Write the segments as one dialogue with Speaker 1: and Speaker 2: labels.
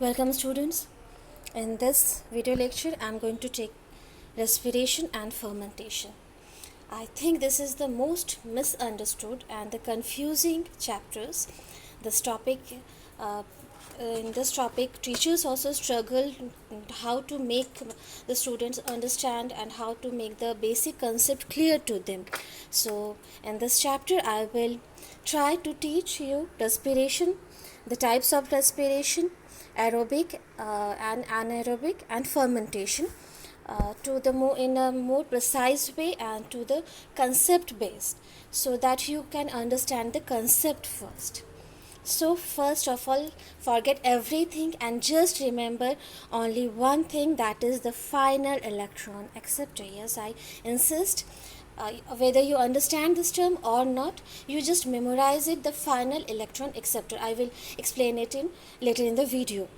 Speaker 1: Welcome students. In this video lecture I am going to take respiration and fermentation. I think this is the most misunderstood and the confusing chapters. This topic in this topic teachers also struggle how to make the students understand and how to make the basic concept clear to them. So in this chapter I will try to teach you respiration, the types of respiration, aerobic and anaerobic, and fermentation to the in a more precise way and to the concept based, so that you can understand the concept first. So first of all, forget everything and just remember only one thing, that is the final electron acceptor. Yes, I insist, whether you understand this term or not, you just memorize it, the final electron acceptor. I will explain it in later in the video.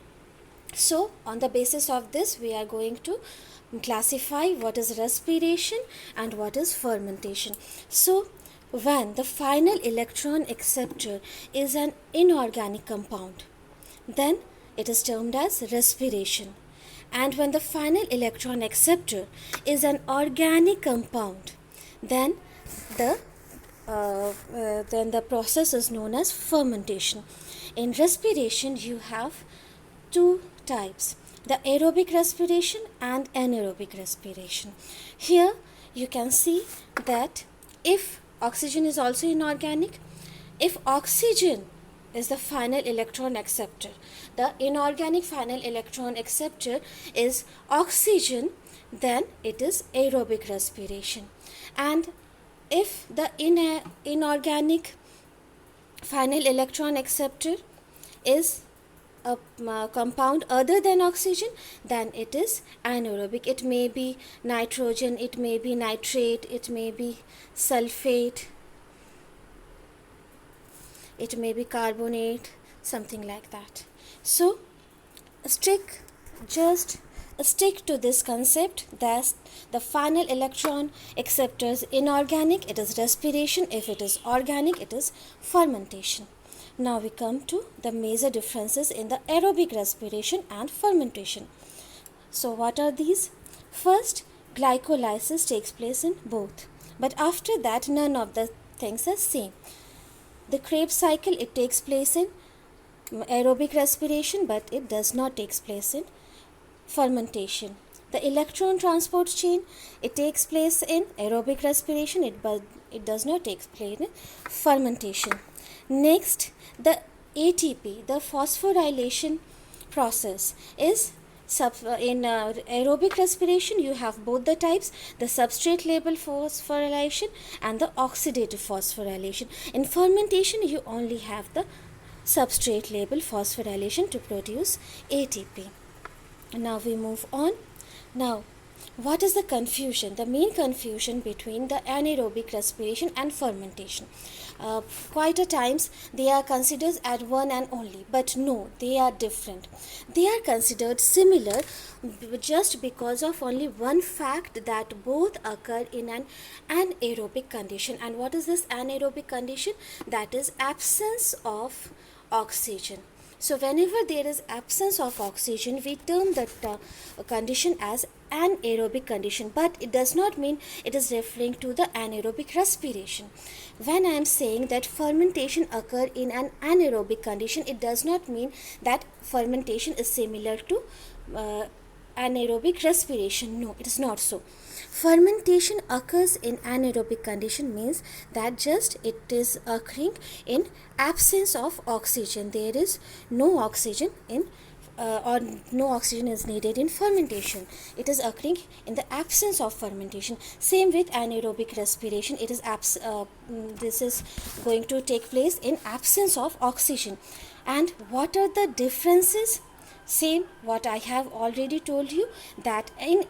Speaker 1: So on the basis of this, we are going to classify what is respiration and what is fermentation. So when the final electron acceptor is an inorganic compound, then it is termed as respiration. And when the final electron acceptor is an organic compound, then the process is known as fermentation. In respiration, you have two types: the aerobic respiration and anaerobic respiration. Here you can see that if oxygen is also inorganic, if oxygen is the final electron acceptor, the inorganic final electron acceptor is oxygen, then it is aerobic respiration. And if the inorganic final electron acceptor is a compound other than oxygen, then it is anaerobic. It may be nitrogen, it may be nitrate, it may be sulfate, it may be carbonate, something like that. So stick to this concept, that the final electron acceptor is inorganic, it is respiration. If it is organic, it is fermentation. Now we come to the major differences in the aerobic respiration and fermentation. So what are these? First, glycolysis takes place in both, but after that none of the things are same. The Krebs cycle, it takes place in aerobic respiration, but it does not take place in fermentation. The electron transport chain, it takes place in aerobic respiration, it does not take place in fermentation. Next, the ATP, the phosphorylation process, is in aerobic respiration you have both the types, the substrate level phosphorylation and the oxidative phosphorylation. In fermentation you only have the substrate level phosphorylation to produce ATP. Now we move on. Now, what is the confusion? The main confusion between the anaerobic respiration and fermentation. Quite a times they are considered as one and only, but no, they are different. They are considered similar just because of only one fact, that both occur in an anaerobic condition. And what is this anaerobic condition? That is absence of oxygen. So whenever there is absence of oxygen, we term that condition as anaerobic condition, but it does not mean it is referring to the anaerobic respiration. When I am saying that fermentation occur in an anaerobic condition, it does not mean that fermentation is similar to anaerobic respiration. No, it is not so. Fermentation occurs in anaerobic condition means that just it is occurring in absence of oxygen. There is no oxygen in or no oxygen is needed in fermentation. It is occurring in the absence of fermentation. Same with anaerobic respiration. It is this is going to take place in absence of oxygen. And what are the differences? Same what I have already told you, that in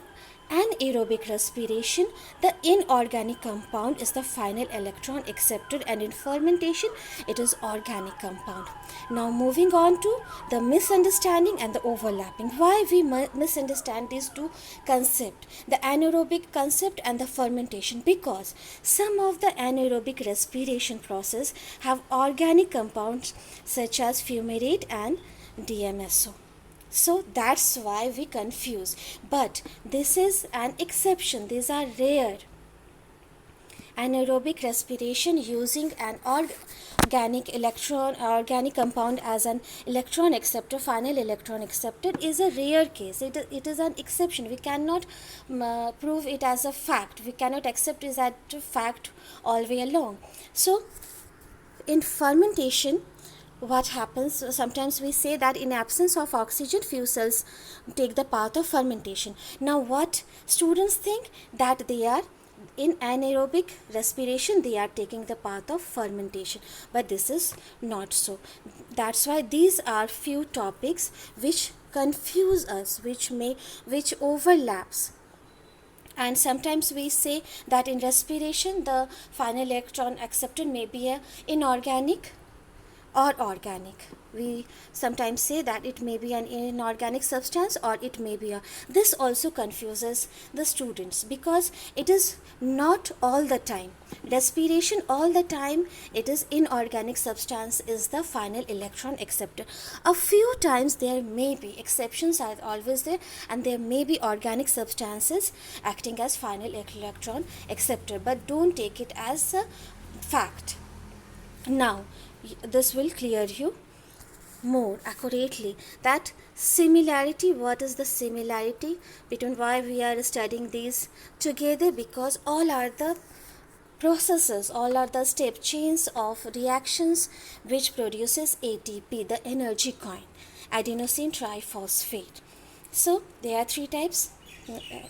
Speaker 1: anaerobic respiration the inorganic compound is the final electron acceptor, and in fermentation it is organic compound. Now moving on to the misunderstanding and the overlapping. Why we misunderstand these two concepts, the anaerobic concept and the fermentation? Because some of the anaerobic respiration process have organic compounds such as fumarate and DMSO. So that's why we confuse. But this is an exception. These are rare. Anaerobic respiration using an organic compound as an electron acceptor, final electron acceptor, is a rare case. It is an exception. We cannot prove it as a fact. We cannot accept it as a fact all way along. So in fermentation, what happens, sometimes we say that in absence of oxygen, few cells take the path of fermentation. Now what students think, that they are in anaerobic respiration, they are taking the path of fermentation, but this is not so. That's why these are few topics which confuse us, which overlaps. And sometimes we say that in respiration the final electron acceptor may be a inorganic or organic. We sometimes say that it may be an inorganic substance or it may be a. This also confuses the students, because it is not all the time. Respiration all the time, it is inorganic substance is the final electron acceptor. A few times there may be exceptions, are always there, and there may be organic substances acting as final electron acceptor, but don't take it as a fact. Now this will clear you more accurately that similarity. What is the similarity between, why we are studying these together? Because all are the processes, all are the step chains of reactions which produces ATP, the energy coin, adenosine triphosphate. So there are three types: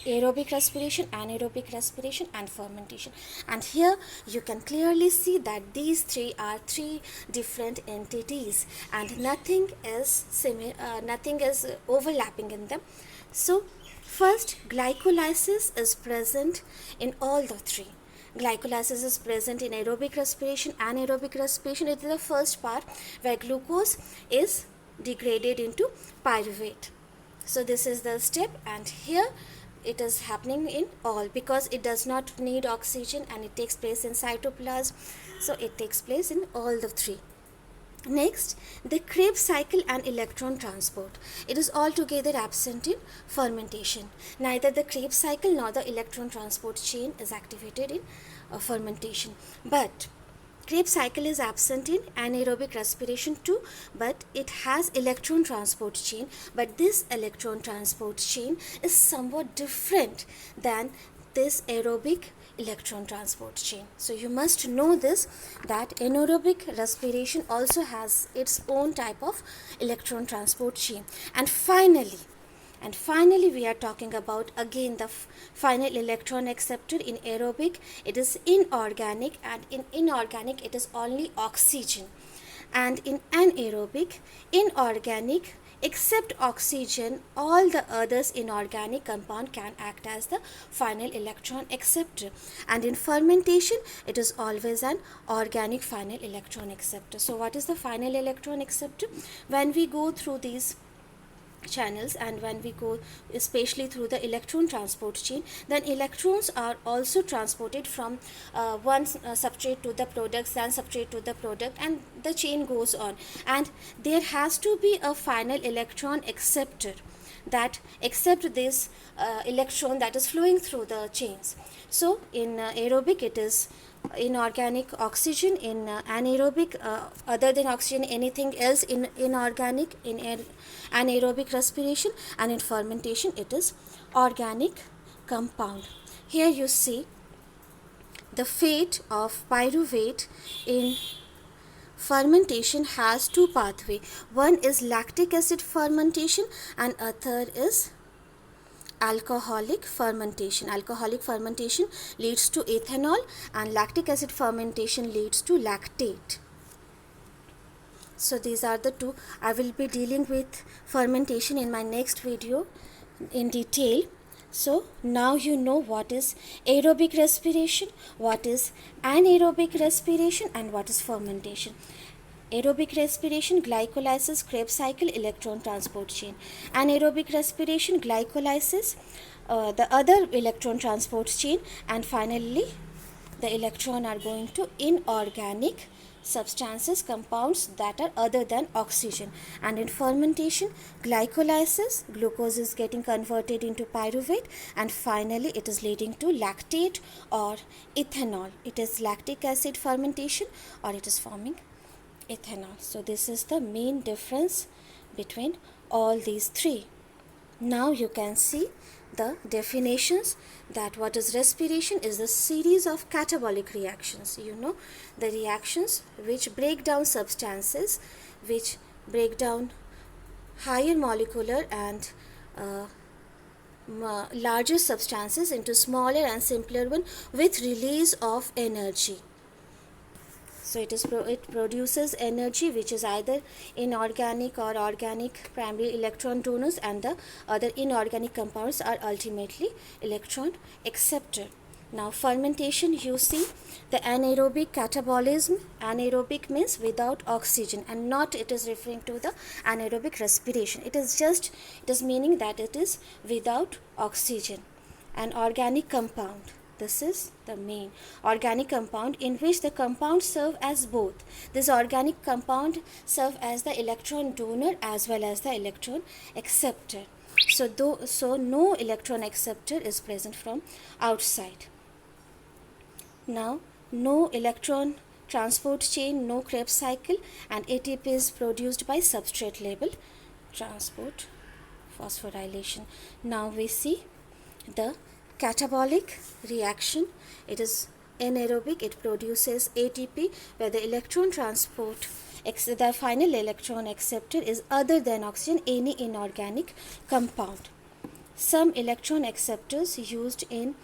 Speaker 1: aerobic respiration, anaerobic respiration, and fermentation. And here you can clearly see that these three are three different entities, and nothing is overlapping in them. So first, glycolysis is present in all the three. Glycolysis is present in aerobic respiration, anaerobic respiration. It is the first part where glucose is degraded into pyruvate. So this is the step, and here it is happening in all, because it does not need oxygen and it takes place in cytoplasm. So it takes place in all the three. Next, the Krebs cycle and electron transport. It is altogether absent in fermentation. Neither the Krebs cycle nor the electron transport chain is activated in fermentation. But Krebs cycle is absent in anaerobic respiration too, but it has electron transport chain. But this electron transport chain is somewhat different than this aerobic electron transport chain. So you must know this, that anaerobic respiration also has its own type of electron transport chain. And finally we are talking about again the final electron acceptor. In aerobic it is inorganic, and in inorganic it is only oxygen. And in anaerobic, inorganic except oxygen, all the others inorganic compound can act as the final electron acceptor. And in fermentation it is always an organic final electron acceptor. So what is the final electron acceptor? When we go through these channels, and when we go especially through the electron transport chain, then electrons are also transported from one substrate to the products, then substrate to the product, and the chain goes on. And there has to be a final electron acceptor that accept this electron that is flowing through the chains. So in aerobic it is inorganic oxygen, in anaerobic other than oxygen anything else in inorganic, in anaerobic respiration, and in fermentation it is organic compound. Here you see the fate of pyruvate in fermentation has two pathways. One is lactic acid fermentation and other is alcoholic fermentation. Alcoholic fermentation leads to ethanol, and lactic acid fermentation leads to lactate. So these are the two. I will be dealing with fermentation in my next video in detail. So now you know what is aerobic respiration, what is anaerobic respiration, and what is fermentation. Aerobic respiration, glycolysis, Krebs cycle, electron transport chain. Anaerobic respiration, glycolysis, the other electron transport chain, and finally the electron are going to inorganic substances, compounds that are other than oxygen. And in fermentation, glycolysis, glucose is getting converted into pyruvate, and finally it is leading to lactate or ethanol. It is lactic acid fermentation, or it is forming ethanol. So this is the main difference between all these three. Now you can see the definitions, that what is respiration is the series of catabolic reactions. You know, the reactions which break down substances, which break down higher molecular and larger substances into smaller and simpler one with release of energy. So it produces energy which is either inorganic or organic primary electron donors, and the other inorganic compounds are ultimately electron acceptor. Now fermentation, you see the anaerobic catabolism. Anaerobic means without oxygen, and not it is referring to the anaerobic respiration. It is meaning that it is without oxygen. An organic compound. This is the main organic compound in which the compounds serve as both. This organic compound serve as the electron donor as well as the electron acceptor. So no electron acceptor is present from outside. Now no electron transport chain, no Krebs cycle, and ATP is produced by substrate level transport phosphorylation. Now we see the catabolic reaction. It is anaerobic. It produces ATP where the electron transport, the final electron acceptor is other than oxygen, any inorganic compound. Some electron acceptors used in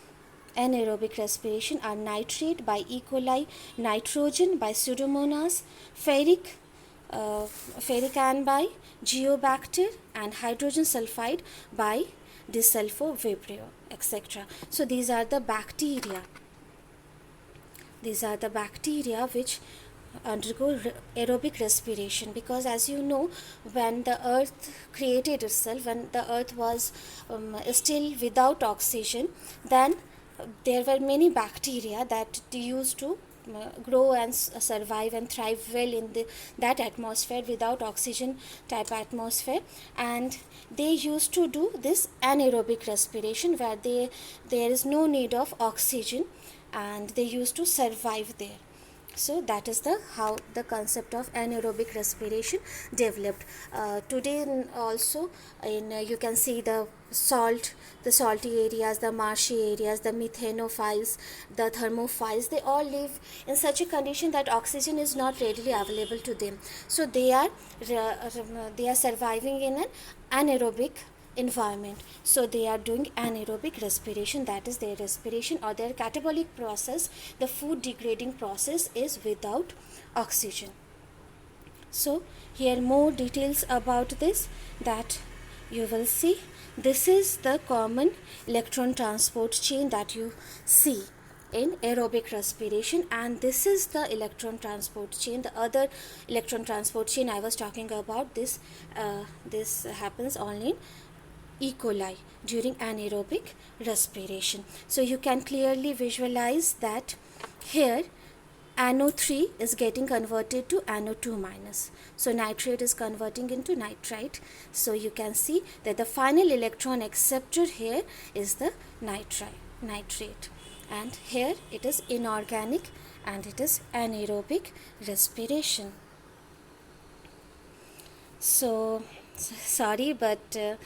Speaker 1: anaerobic respiration are nitrate by E. coli, nitrogen by Pseudomonas, ferric ion by Geobacter, and hydrogen sulfide by Disulfo Vibrio, etc. So these are the bacteria. These are the bacteria which undergo aerobic respiration, because as you know, when the earth created itself, when the earth was still without oxygen, then there were many bacteria that used to grow and survive and thrive well in that atmosphere, without oxygen type atmosphere, and they used to do this anaerobic respiration where there is no need of oxygen and they used to survive there. So that is how the concept of anaerobic respiration developed. Today also you can see the salty areas, the marshy areas, the methanophiles, the thermophiles, they all live in such a condition that oxygen is not readily available to them. So they are surviving in an anaerobic environment. So they are doing anaerobic respiration, that is their respiration or their catabolic process. The food degrading process is without oxygen. So here more details about this that you will see. This is the common electron transport chain that you see in aerobic respiration, and this is the electron transport chain. The other electron transport chain I was talking about, this happens only in E. coli during anaerobic respiration. So you can clearly visualize that here NO3 is getting converted to NO2 minus. So nitrate is converting into nitrite. So you can see that the final electron acceptor here is the nitrate. And here it is inorganic and it is anaerobic respiration. So sorry, but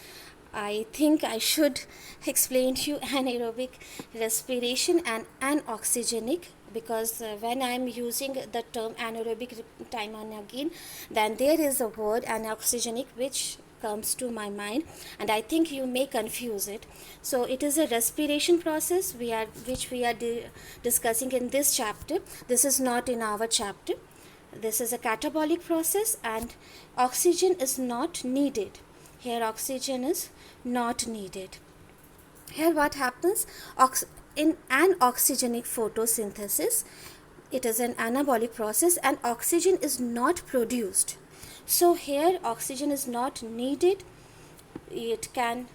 Speaker 1: I think I should explain to you anaerobic respiration and anoxygenic, because when I am using the term anaerobic time and again, then there is a word anoxygenic which comes to my mind, and I think you may confuse it. So it is a respiration process which we are discussing in this chapter. This is not in our chapter. This is a catabolic process and oxygen is not needed. Here oxygen is not needed. Here what happens? In an oxygenic photosynthesis, it is an anabolic process and oxygen is not produced. So here oxygen is not needed. It can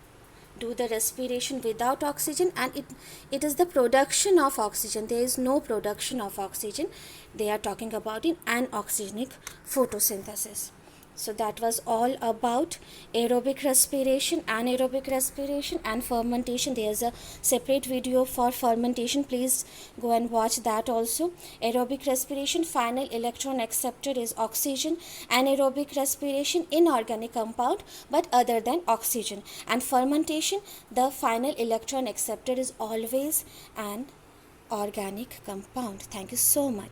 Speaker 1: do the respiration without oxygen, and it is the production of oxygen. There is no production of oxygen. They are talking about in anoxygenic photosynthesis. So that was all about aerobic respiration, anaerobic respiration and fermentation. There's a separate video for fermentation. Please go and watch that also. Aerobic respiration, final electron acceptor is oxygen. Anaerobic respiration, inorganic compound but other than oxygen. And fermentation, the final electron acceptor is always an organic compound. Thank you so much.